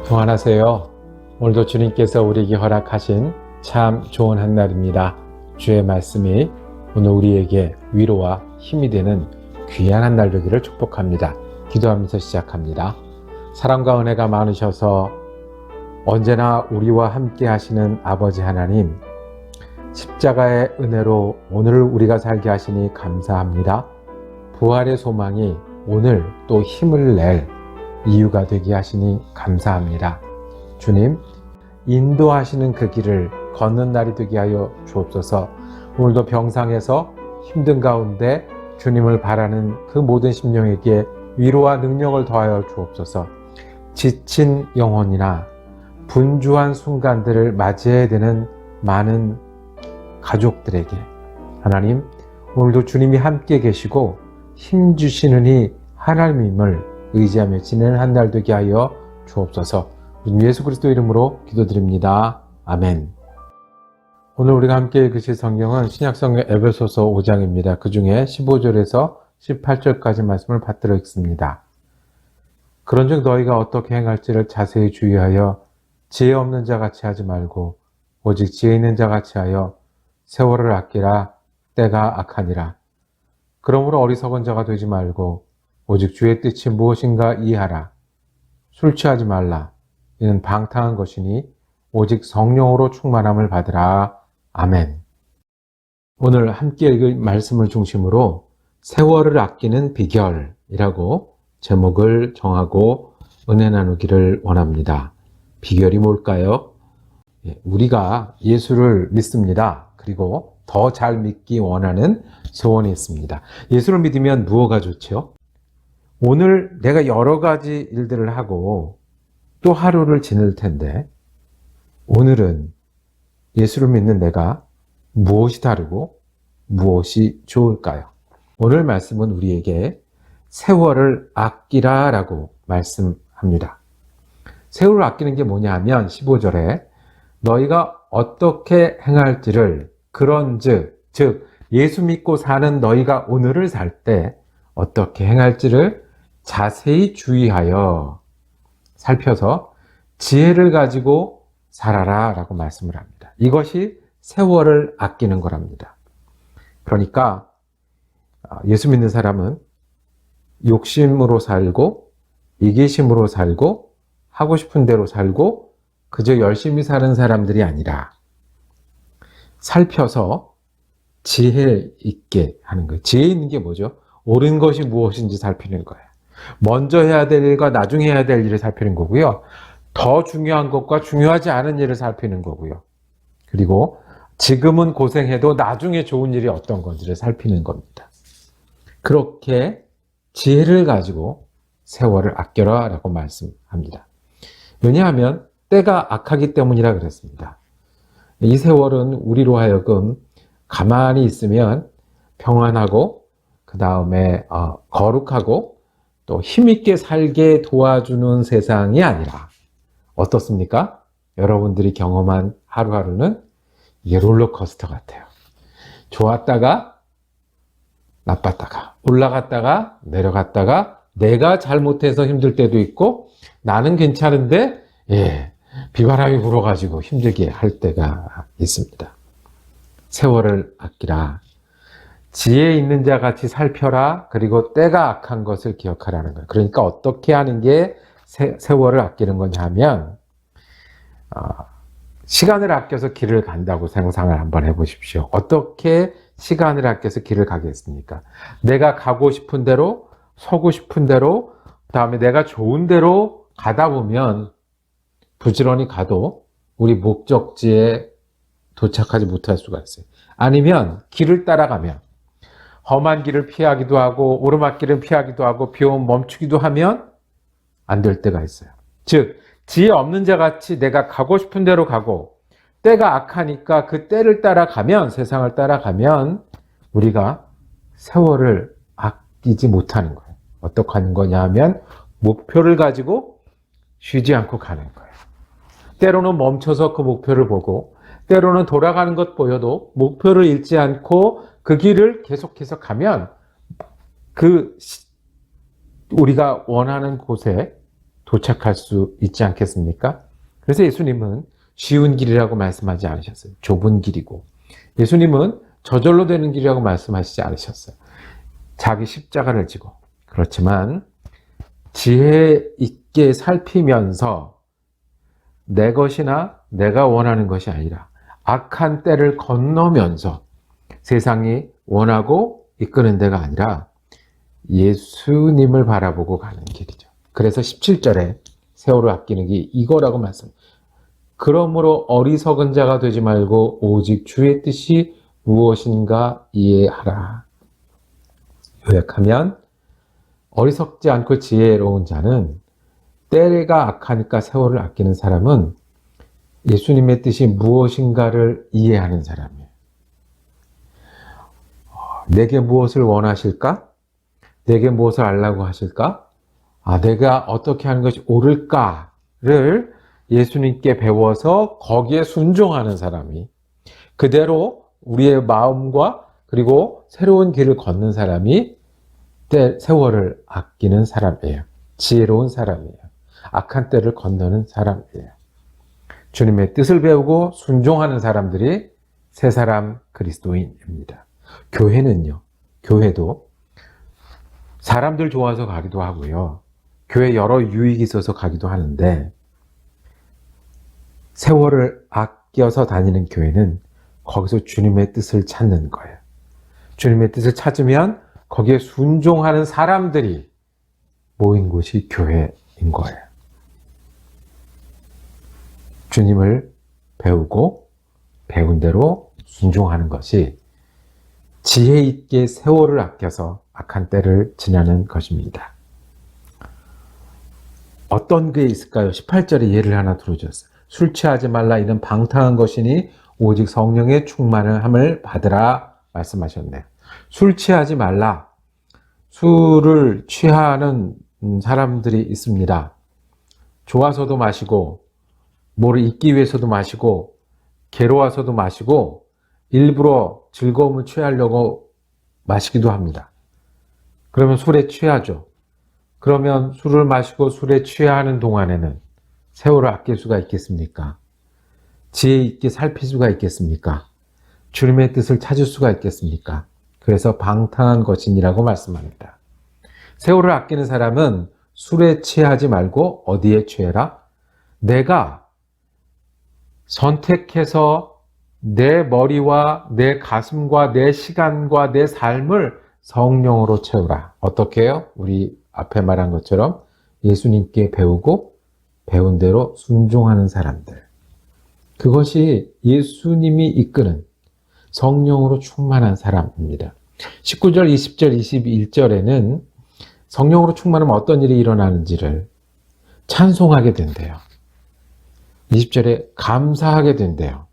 평안하세요. 오늘도 주님께서 우리에게 허락하신 참 좋은 한날입니다. 주의 말씀이 오늘 우리에게 위로와 힘이 되는 귀한 한날 되기를 축복합니다. 기도하면서 시작합니다. 사랑과 은혜가 많으셔서 언제나 우리와 함께 하시는 아버지 하나님, 십자가의 은혜로 오늘을 우리가 살게 하시니 감사합니다. 부활의 소망이 오늘 또 힘을 낼 이유가 되게 하시니 감사합니다. 주님, 인도하시는 그 길을 걷는 날이 되게 하여 주옵소서. 오늘도 병상에서 힘든 가운데 주님을 바라는 그 모든 심령에게 위로와 능력을 더하여 주옵소서. 지친 영혼이나 분주한 순간들을 맞이해야 되는 많은 가족들에게 하나님, 오늘도 주님이 함께 계시고 힘주시는 이 하나님임을 의지하며 지내는 한 날 되게 하여 주옵소서. 예수 그리스도 이름으로 기도드립니다. 아멘. 오늘 우리가 함께 읽으실 성경은 신약성경 에베소서 5장입니다. 그 중에 15절에서 18절까지 말씀을 받들어 읽습니다. 그런즉 너희가 어떻게 행할지를 자세히 주의하여 지혜 없는 자같이 하지 말고 오직 지혜 있는 자같이 하여 세월을 아끼라. 때가 악하니라. 그러므로 어리석은 자가 되지 말고 오직 주의 뜻이 무엇인가 이해하라. 술 취하지 말라. 이는 방탕한 것이니 오직 성령으로 충만함을 받으라. 아멘. 오늘 함께 읽을 말씀을 중심으로 세월을 아끼는 비결이라고 제목을 정하고 은혜 나누기를 원합니다. 비결이 뭘까요? 우리가 예수를 믿습니다. 그리고 더 잘 믿기 원하는 소원이 있습니다. 예수를 믿으면 무엇가 좋죠? 오늘 내가 여러 가지 일들을 하고 또 하루를 지낼 텐데 오늘은 예수를 믿는 내가 무엇이 다르고 무엇이 좋을까요? 오늘 말씀은 우리에게 세월을 아끼라 라고 말씀합니다. 세월을 아끼는 게 뭐냐 하면 15절에 너희가 어떻게 행할지를 그런즉 즉 예수 믿고 사는 너희가 오늘을 살 때 어떻게 행할지를 자세히 주의하여 살펴서 지혜를 가지고 살아라 라고 말씀을 합니다. 이것이 세월을 아끼는 거랍니다. 그러니까 예수 믿는 사람은 욕심으로 살고 이기심으로 살고 하고 싶은 대로 살고 그저 열심히 사는 사람들이 아니라 살펴서 지혜 있게 하는 거예요. 지혜 있는 게 뭐죠? 옳은 것이 무엇인지 살피는 거예요. 먼저 해야 될 일과 나중에 해야 될 일을 살피는 거고요. 더 중요한 것과 중요하지 않은 일을 살피는 거고요. 그리고 지금은 고생해도 나중에 좋은 일이 어떤 건지를 살피는 겁니다. 그렇게 지혜를 가지고 세월을 아껴라 라고 말씀합니다. 왜냐하면 때가 악하기 때문이라 그랬습니다. 이 세월은 우리로 하여금 가만히 있으면 평안하고 그 다음에 거룩하고 또 힘있게 살게 도와주는 세상이 아니라 어떻습니까? 여러분들이 경험한 하루하루는 이게 롤러코스터 같아요. 좋았다가 나빴다가 올라갔다가 내려갔다가 내가 잘못해서 힘들 때도 있고 나는 괜찮은데 비바람이 불어가지고 힘들게 할 때가 있습니다. 세월을 아끼라. 지혜 있는 자 같이 살펴라. 그리고 때가 악한 것을 기억하라는 거예요. 그러니까 어떻게 하는 게 세월을 아끼는 거냐 하면 시간을 아껴서 길을 간다고 상상을 한번 해보십시오. 어떻게 시간을 아껴서 길을 가겠습니까? 내가 가고 싶은 대로 서고 싶은 대로 그다음에 내가 좋은 대로 가다 보면 부지런히 가도 우리 목적지에 도착하지 못할 수가 있어요. 아니면 길을 따라가면 험한 길을 피하기도 하고 오르막길을 피하기도 하고 비 오면 멈추기도 하면 안 될 때가 있어요. 즉 지혜 없는 자같이 내가 가고 싶은 대로 가고 때가 악하니까 그 때를 따라가면 세상을 따라가면 우리가 세월을 아끼지 못하는 거예요. 어떻게 하는 거냐 하면 목표를 가지고 쉬지 않고 가는 거예요. 때로는 멈춰서 그 목표를 보고 때로는 돌아가는 것 보여도 목표를 잃지 않고 그 길을 계속해서 가면 우리가 원하는 곳에 도착할 수 있지 않겠습니까? 그래서 예수님은 쉬운 길이라고 말씀하지 않으셨어요. 좁은 길이고. 예수님은 저절로 되는 길이라고 말씀하시지 않으셨어요. 자기 십자가를 지고. 그렇지만 지혜 있게 살피면서 내 것이나 내가 원하는 것이 아니라 악한 때를 건너면서 세상이 원하고 이끄는 데가 아니라 예수님을 바라보고 가는 길이죠. 그래서 17절에 세월을 아끼는 게 이거라고 말씀합니다. 그러므로 어리석은 자가 되지 말고 오직 주의 뜻이 무엇인가 이해하라. 요약하면 어리석지 않고 지혜로운 자는 때가 악하니까 세월을 아끼는 사람은 예수님의 뜻이 무엇인가를 이해하는 사람이에요. 내게 무엇을 원하실까? 내게 무엇을 알라고 하실까? 내가 어떻게 하는 것이 옳을까를 예수님께 배워서 거기에 순종하는 사람이, 그대로 우리의 마음과 그리고 새로운 길을 걷는 사람이 세월을 아끼는 사람이에요. 지혜로운 사람이에요. 악한 때를 건너는 사람이에요. 주님의 뜻을 배우고 순종하는 사람들이 새 사람 그리스도인입니다. 교회는요, 교회도 사람들 좋아서 가기도 하고요. 교회 여러 유익이 있어서 가기도 하는데, 세월을 아껴서 다니는 교회는 거기서 주님의 뜻을 찾는 거예요. 주님의 뜻을 찾으면 거기에 순종하는 사람들이 모인 곳이 교회인 거예요. 주님을 배우고 배운 대로 순종하는 것이 지혜 있게 세월을 아껴서 악한 때를 지나는 것입니다. 어떤 게 있을까요? 18절에 예를 하나 들어줬어요. 술 취하지 말라, 이는 방탕한 것이니 오직 성령의 충만을 함을 받으라 말씀하셨네요. 술 취하지 말라. 술을 취하는 사람들이 있습니다. 좋아서도 마시고, 뭐를 잊기 위해서도 마시고, 괴로워서도 마시고, 일부러 즐거움을 취하려고 마시기도 합니다. 그러면 술에 취하죠. 그러면 술을 마시고 술에 취하는 동안에는 세월을 아낄 수가 있겠습니까? 지혜 있게 살필 수가 있겠습니까? 주님의 뜻을 찾을 수가 있겠습니까? 그래서 방탕한 것이니라고 말씀합니다. 세월을 아끼는 사람은 술에 취하지 말고 어디에 취해라? 내가 선택해서 내 머리와 내 가슴과 내 시간과 내 삶을 성령으로 채우라. 어떻게 해요? 우리 앞에 말한 것처럼 예수님께 배우고 배운 대로 순종하는 사람들. 그것이 예수님이 이끄는 성령으로 충만한 사람입니다. 19절, 20절, 21절에는 성령으로 충만하면 어떤 일이 일어나는지를 찬송하게 된대요. 20절에 감사하게 된대요.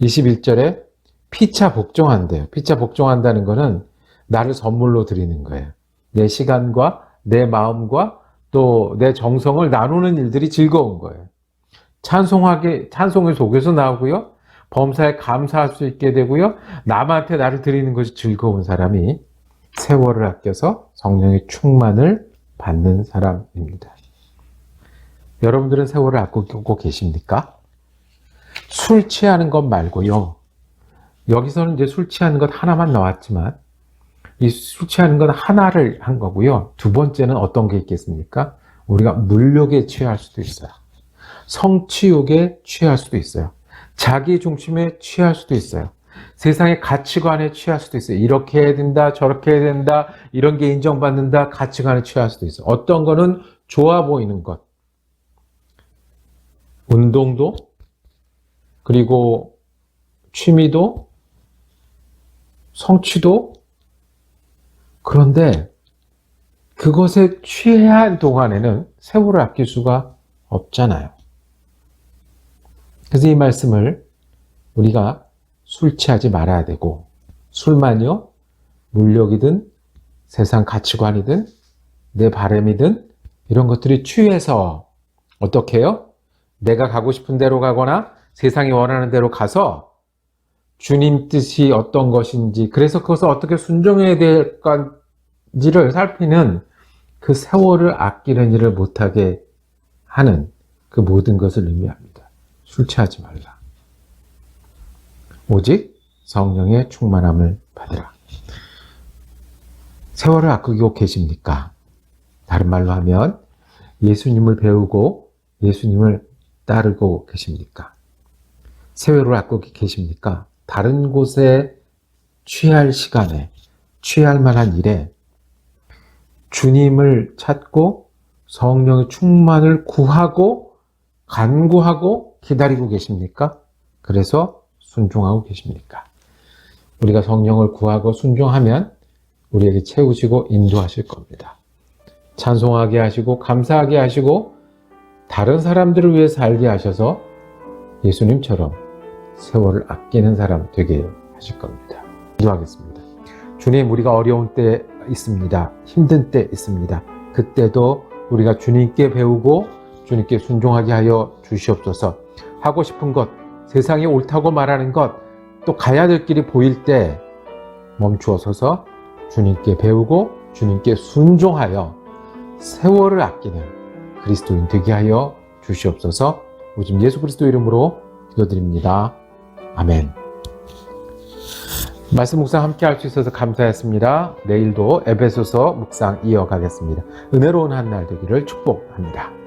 21절에 피차 복종한대요. 피차 복종한다는 것은 나를 선물로 드리는 거예요. 내 시간과 내 마음과 또 내 정성을 나누는 일들이 즐거운 거예요. 찬송의 속에서 나오고요. 범사에 감사할 수 있게 되고요. 남한테 나를 드리는 것이 즐거운 사람이 세월을 아껴서 성령의 충만을 받는 사람입니다. 여러분들은 세월을 아끼고 계십니까? 술 취하는 것 말고요. 여기서는 이제 술 취하는 것 하나만 나왔지만 이 술 취하는 건 하나를 한 거고요. 두 번째는 어떤 게 있겠습니까? 우리가 물욕에 취할 수도 있어요. 성취욕에 취할 수도 있어요. 자기 중심에 취할 수도 있어요. 세상의 가치관에 취할 수도 있어요. 이렇게 해야 된다, 저렇게 해야 된다, 이런 게 인정받는다, 가치관에 취할 수도 있어요. 어떤 거는 좋아 보이는 것. 운동도, 그리고 취미도, 성취도. 그런데 그것에 취해야 할 동안에는 세월을 아낄 수가 없잖아요. 그래서 이 말씀을 우리가 술 취하지 말아야 되고, 술만요, 물욕이든 세상 가치관이든 내 바람이든 이런 것들이 취해서 어떻게 해요? 내가 가고 싶은 대로 가거나 세상이 원하는 대로 가서 주님 뜻이 어떤 것인지, 그래서 그것을 어떻게 순종해야 될지를 살피는 그 세월을 아끼는 일을 못하게 하는 그 모든 것을 의미합니다. 술 취하지 말라. 오직 성령의 충만함을 받으라. 세월을 아끼고 계십니까? 다른 말로 하면 예수님을 배우고 예수님을 따르고 계십니까? 세월을 아끼고 계십니까? 다른 곳에 취할 시간에, 취할 만한 일에 주님을 찾고 성령의 충만을 구하고 간구하고 기다리고 계십니까? 그래서 순종하고 계십니까? 우리가 성령을 구하고 순종하면 우리에게 채우시고 인도하실 겁니다. 찬송하게 하시고 감사하게 하시고 다른 사람들을 위해 살게 하셔서 예수님처럼 세월을 아끼는 사람 되게 하실 겁니다. 기도하겠습니다. 주님, 우리가 어려운 때 있습니다. 힘든 때 있습니다. 그때도 우리가 주님께 배우고 주님께 순종하게 하여 주시옵소서. 하고 싶은 것, 세상이 옳다고 말하는 것, 또 가야 될 길이 보일 때 멈추어 서서 주님께 배우고 주님께 순종하여 세월을 아끼는 그리스도인 되게 하여 주시옵소서. 오직 예수 그리스도 이름으로 기도드립니다. 아멘. 말씀 묵상 함께 할 수 있어서 감사했습니다. 내일도 에베소서 묵상 이어가겠습니다. 은혜로운 한 날 되기를 축복합니다.